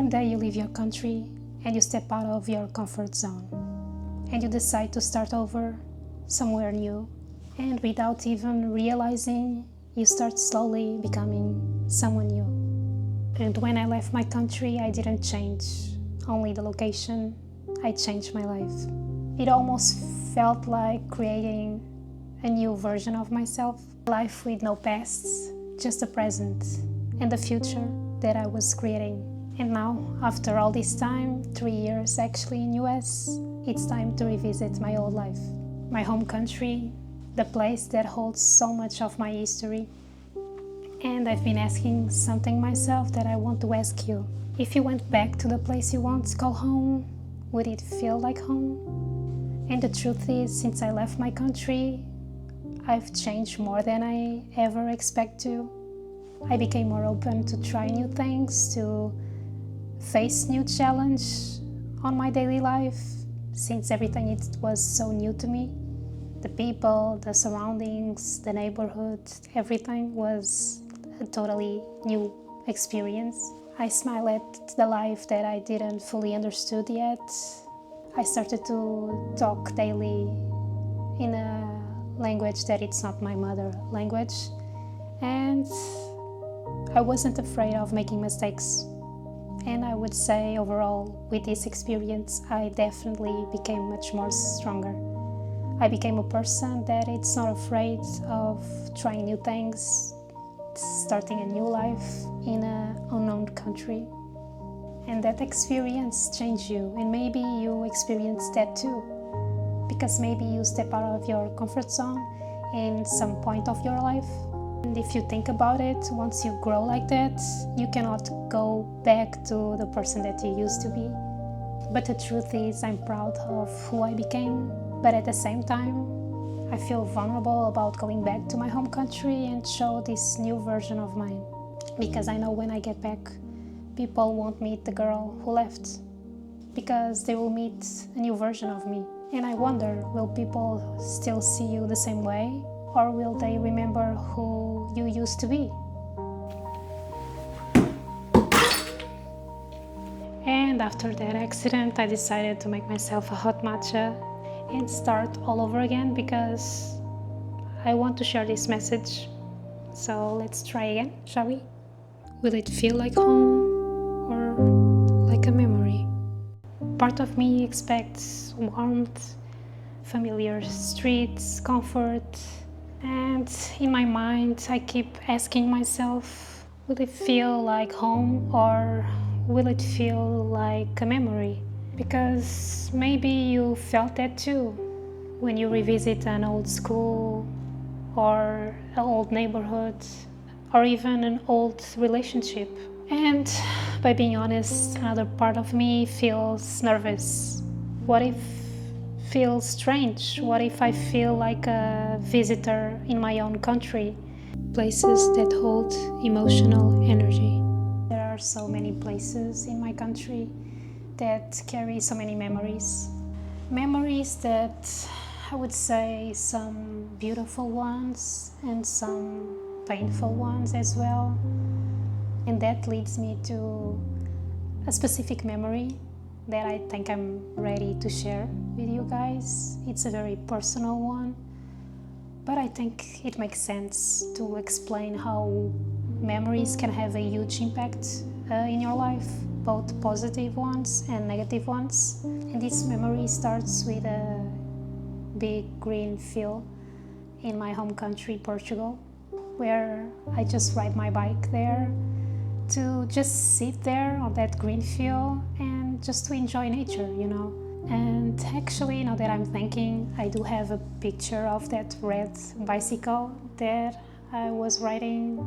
one day you leave your country and you step out of your comfort zone and you decide to start over somewhere new, and without even realizing, you start slowly becoming someone new. And when I left my country, I didn't change only the location, I changed my life. It almost felt like creating a new version of myself, a life with no pasts, just the present and the future that I was creating. And now, after all this time, 3 years actually in US, it's time to revisit my old life. My home country, the place that holds so much of my history. And I've been asking something myself that I want to ask you. If you went back to the place you once called home, would it feel like home? And the truth is, since I left my country, I've changed more than I ever expect to. I became more open to try new things, to face new challenge on my daily life, since everything it was so new to me. The people, the surroundings, the neighborhood, everything was a totally new experience. I smile at the life that I didn't fully understood yet. I started to talk daily in a language that it's not my mother language, and I wasn't afraid of making mistakes. And I would say overall, with this experience, I definitely became much more stronger. I became a person that it's not afraid of trying new things, starting a new life in an unknown country. And that experience changed you, and maybe you experienced that too. Because maybe you step out of your comfort zone in some point of your life. And if you think about it, once you grow like that, you cannot go back to the person that you used to be. But the truth is, I'm proud of who I became. But at the same time, I feel vulnerable about going back to my home country and show this new version of mine. Because I know when I get back, people won't meet the girl who left. Because they will meet a new version of me. And I wonder, will people still see you the same way? Or will they remember who you used to be? And after that accident, I decided to make myself a hot matcha and start all over again, because I want to share this message. So let's try again, shall we? Will it feel like home or like a memory? Part of me expects warmth, familiar streets, comfort, and in my mind I keep asking myself, will it feel like home or will it feel like a memory? Because maybe you felt that too when you revisit an old school or an old neighborhood or even an old relationship. And by being honest, another part of me feels nervous. What if feels strange? What if I feel like a visitor in my own country? Places that hold emotional energy. There are so many places in my country that carry so many memories. Memories that I would say some beautiful ones and some painful ones as well. And that leads me to a specific memory that I think I'm ready to share with you guys. It's a very personal one, but I think it makes sense to explain how memories can have a huge impact in your life, both positive ones and negative ones. And this memory starts with a big green field in my home country, Portugal, where I just ride my bike there to just sit there on that green field and just to enjoy nature, you know. And actually, now that I'm thinking, I do have a picture of that red bicycle that I was riding.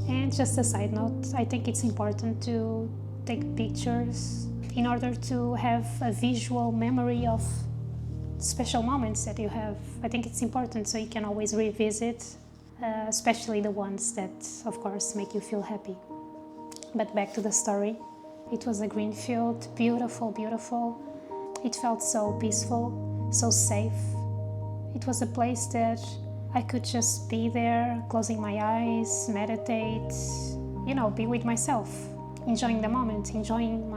And just a side note, I think it's important to take pictures in order to have a visual memory of special moments that you have. I think it's important so you can always revisit, especially the ones that, of course, make you feel happy. But back to the story. It was a green field, beautiful, beautiful. It felt so peaceful, so safe. It was a place that I could just be there, closing my eyes, meditate, you know, be with myself. enjoying the moment, enjoying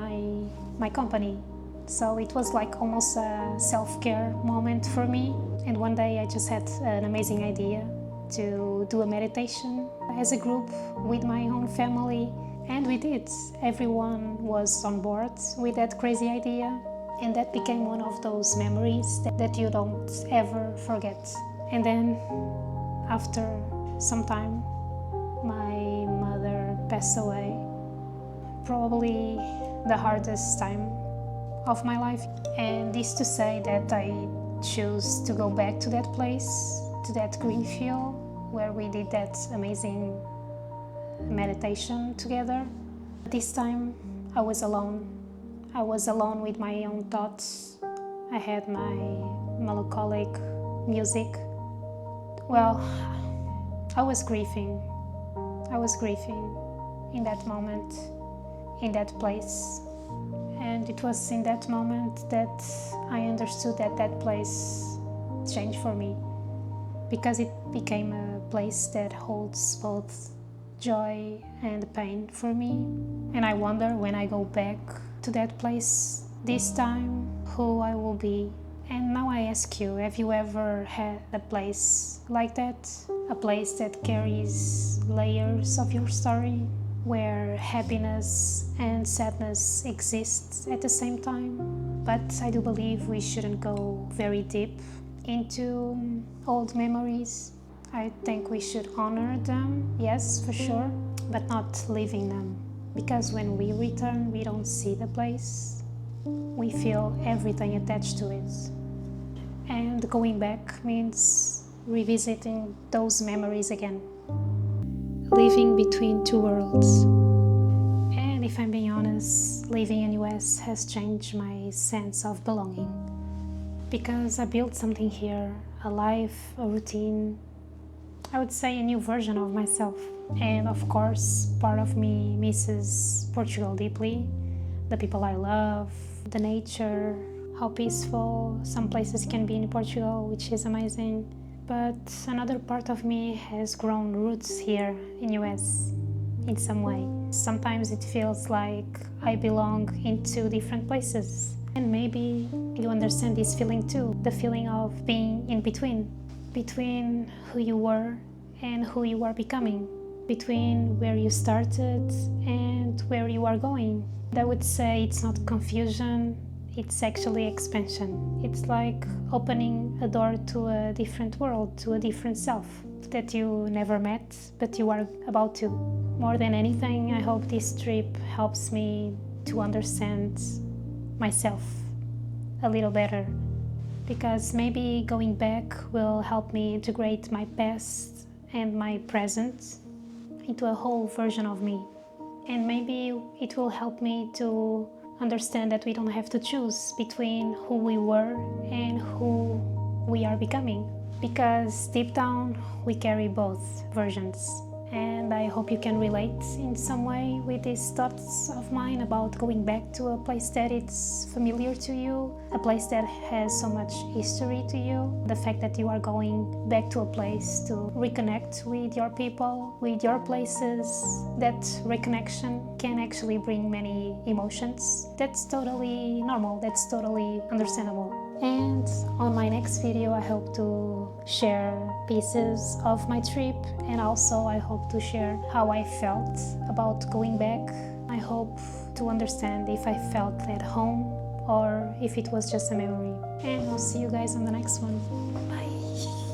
my company. So it was like almost a self-care moment for me. And one day I just had an amazing idea to do a meditation as a group with my own family. And we did. Everyone was on board with that crazy idea. And that became one of those memories that you don't ever forget. And then after some time, my mother passed away. Probably the hardest time of my life. And this to say that I choose to go back to that place, to that green field where we did that amazing meditation together. This time I was alone. I was alone with my own thoughts. I had my melancholic music. Well, I was grieving. I was grieving in that moment, in that place. And it was in that moment that I understood that that place changed for me, because it became a place that holds both joy and pain for me. And I wonder, when I go back to that place this time, who I will be. And now I ask you, have you ever had a place like that? A place that carries layers of your story, where happiness and sadness exist at the same time. But I do believe we shouldn't go very deep into old memories. I think we should honor them, yes, for sure, but not living them. Because when we return, we don't see the place. We feel everything attached to it. And going back means revisiting those memories again. Living between two worlds. And if I'm being honest, living in US has changed my sense of belonging. Because I built something here, a life, a routine, I would say a new version of myself. And of course, part of me misses Portugal deeply. The people I love, the nature, how peaceful some places can be in Portugal, which is amazing. But another part of me has grown roots here in US in some way. Sometimes it feels like I belong in two different places. And maybe you understand this feeling too, the feeling of being in between who you were and who you are becoming, between where you started and where you are going. I would say it's not confusion, it's actually expansion. It's like opening a door to a different world, to a different self that you never met, but you are about to. More than anything, I hope this trip helps me to understand myself a little better, because maybe going back will help me integrate my past and my present into a whole version of me. And maybe it will help me to understand that we don't have to choose between who we were and who we are becoming, because deep down we carry both versions. And I hope you can relate in some way with these thoughts of mine about going back to a place that it's familiar to you, a place that has so much history to you. The fact that you are going back to a place to reconnect with your people, with your places, that reconnection can actually bring many emotions. That's totally normal, that's totally understandable. And on my next video, I hope to share pieces of my trip, and also I hope to share how I felt about going back. I hope to understand if I felt at home or if it was just a memory. And I'll see you guys on the next one. Bye!